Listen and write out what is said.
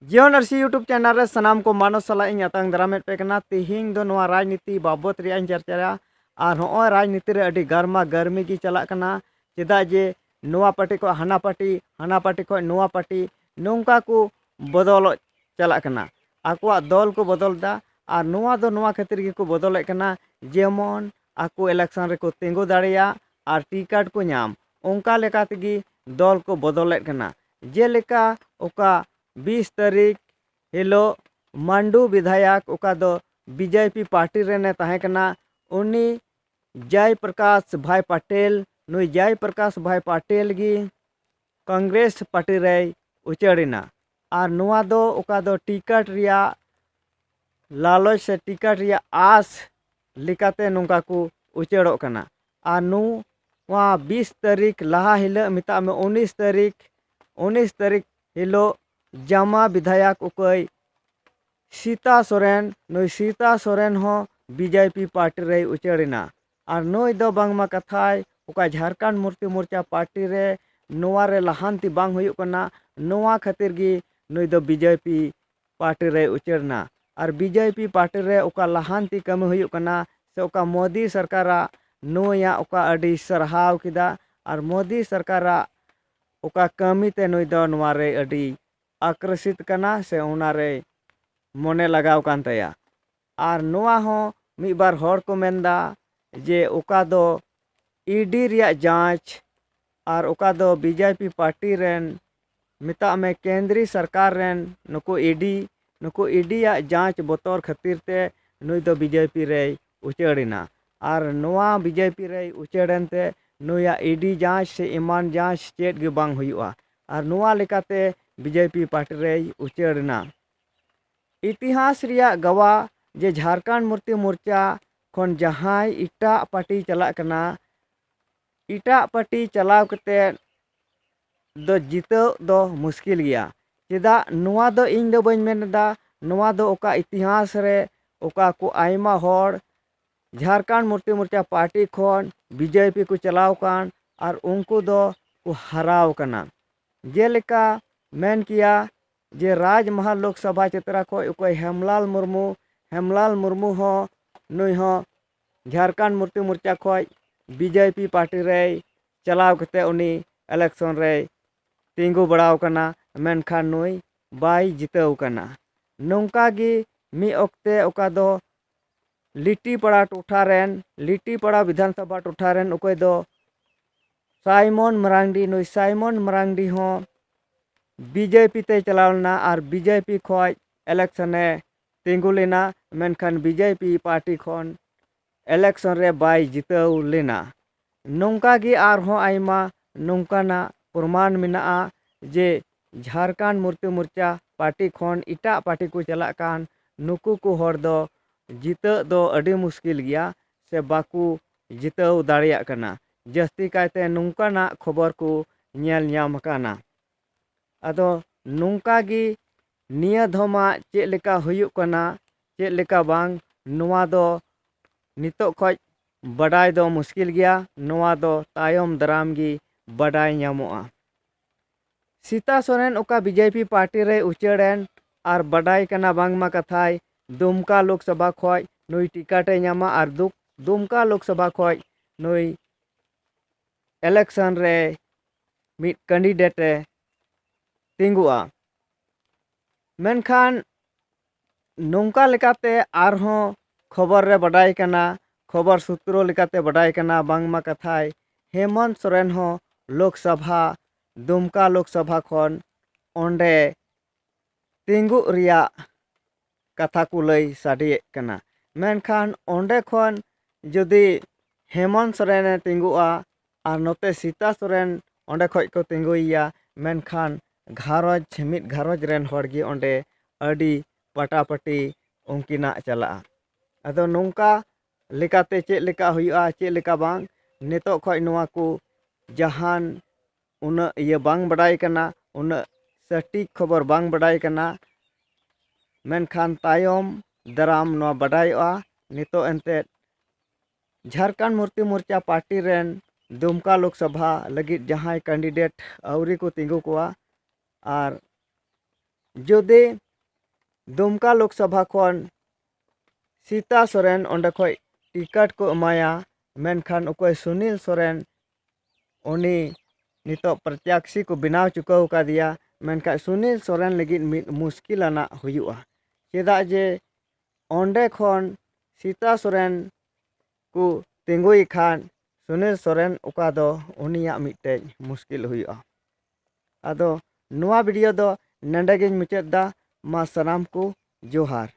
जियो नर्सी YouTube channel रे सनाम को मानव सला इन अतंग दरामेट पे कना तिहिंग दो नवा राजनीति बाबत रे इन चर्चा और होय राजनीति रे अडी गर्मा गर्मी की चला कना चेदा जे नवा पार्टी को हाना पार्टी को नवा पार्टी नोंका को बदल चला कना आकुआ दल को बदलदा और नवा दो नवा खातिर की को बदल कना जेमन आकु इलेक्शन रे को तिंगु दाड़िया और टिकट को नाम ओंका लेकातगी दल को बदल कना जेलेका ओका 20 तारीख हिलो मांडू विधायक ओका दो बीजेपी पार्टी रेने तहे कना उनी जय प्रकाश भाई पटेल नुई जय प्रकाश भाई पटेल गी कांग्रेस पार्टी रे उचड़िना और नुआ दो ओका दो टिकट रिया लालच से टिकट रिया आस लिकाते नुका को उचड़ो कना और नु वहाँ 20 तारीख लहा हिलो मिता में 19 तारीख हिलो जामा विधायक उकई सीता सोरेन नई सीता सोरेन हो बीजेपी पार्टी रे उचड़िना और नई दो बांगमा कथाय उका झारखंड मुक्ति मोर्चा पार्टी रे नोआ रे लहांती बांग हुयुक कना नोआ खातिर गी नई दो बीजेपी पार्टी रे उचड़ना और बीजेपी पार्टी रे उका लहांती कमी हुयुक कना से उका मोदी सरकार नोया उका अडी सरहाव किदा और मोदी सरकार उका कमी ते नई दो नोआ रे अडी आकर्षित करना से उनारे मने लगाव कान तया और नोआ हो मिबार हर को मेंदा जे ओका दो ईडी रिया जांच और ओका दो बीजेपी पार्टी रेन मिता में केंद्रीय सरकार रेन नुको ईडी या जांच बतौर खातिर ते नुई दो बीजेपी रे उचड़िना और नोआ बीजेपी रे उचड़न ते नुया ईडी जांच से ईमान जांच चेत गे बांग हुयुआ और नोआ लेकाते बीजेपी पार्टी रे उचड़ना इतिहास रिया गवा जे झारखंड मुक्ति मोर्चा खन जहां इटा पार्टी चला कना इटा पार्टी चलाव कते दो जीतो दो मुश्किल गया चेदा नोआ दो इन दो बन मेनदा नोआ दो ओका इतिहास रे ओका को आयमा होड़ झारखंड मुक्ति मोर्चा पार्टी खन बीजेपी को चलाव कान और उनको दो को हराव कना जेलेका मेन किया जे राजमहल लोकसभा चित्रा को उकोय हेमलाल मुर्मू हो नुई हो झारखंड मुक्ति मोर्चा को बीजेपी पार्टी रे चलाव कते उनी इलेक्शन रे तिंगु बड़ाव कना मेनखान नुई बाई जिताव कना नौका गी मी ओक्ते ओका दो लिट्टीपाड़ा टोठा रेन लिट्टीपाड़ा विधानसभा टोठा रेन उकोय दो साइमन मरांडी नुई साइमन मरांडी हो बीजेपी ते चलावना और बीजेपी खय इलेक्शन तिंगु लेना मेनखान बीजेपी पार्टी खन इलेक्शन रे बाय जिताव लेना नौका गी आरहों आयमा नौकाना प्रमाण मेना जे झारखंड मुक्ति मोर्चा पार्टी खन इटा पार्टी को चला कान नुकु को हर दो जिता दो अड़ी मुश्किल गया से बाकू जिताव दाड़िया कना जस्ती कायते नौकाना खबर को नेल ᱧᱟᱢ काना अदो नौका गी निया धमा चेक लेका हुयुक कना चेक लेका बांग नोआ दो नितो खज बडाय दो मुश्किल गया नोआ दो तायम दराम गी बडाय ᱧᱟᱢᱚᱜᱼᱟ सीता सोरेन ओका बीजेपी पार्टी रे उचड़ेन और बडाय कना बांगमा कथाय दुमका लोकसभा खज नुई टिकट ᱧᱟᱢᱟ और दुमका लोकसभा खज नुई इलेक्शन रे मिड कैंडिडेट तिंगुआ मेनखान नौका लेकाते आरहों खबर रे बडाय कना खबर सूत्रों लेकाते बडाय कना बांगमा कथाय हेमंत सोरेन हो लोकसभा दुमका लोकसभा खन ओंडे तिंगु रिया कथा को लय साडिए कना मेनखान ओंडे खन जदि हेमंत सोरेन तिंगुआ और नोते सीता सोरेन ओंडे खज को तिंगुइया मेनखान घारज मिद घारज रेन हड़गी ओंडे अडी पटापटी उनकिना चला अदो नौका लेकाते चेक लेका हुयुआ चेक लेका बांग नितो खज नोआ को जहान उन ये बांग बडाय कना उन सटीक खबर बांग बडाय कना मेनखान तायम दराम नोआ बडायोआ नितो एंते झारखंड मुक्ति मोर्चा पार्टी रेन दुमका लोकसभा लगित जहां कैंडिडेट आउरी को तिंगु कोआ और जुदे दुमका लोकसभा खन सीता सोरेन ओंडे खय टिकट को एमाया मेनखान अकोय सुनील सोरेन उनी नितो प्रत्याशी को बनाव चुकाव कादिया मेनखा सुनील सोरेन लगित मिद मुश्किल आना हुयुआ चेदा जे ओंडे खन सीता सोरेन को तिंगुई खान सुनील सोरेन उका दो उनिया मिटे मुश्किल हुयुआ आदो नुआ वीडियो दो नंडे गिन मुचाद दा मा सनाम को जोहार।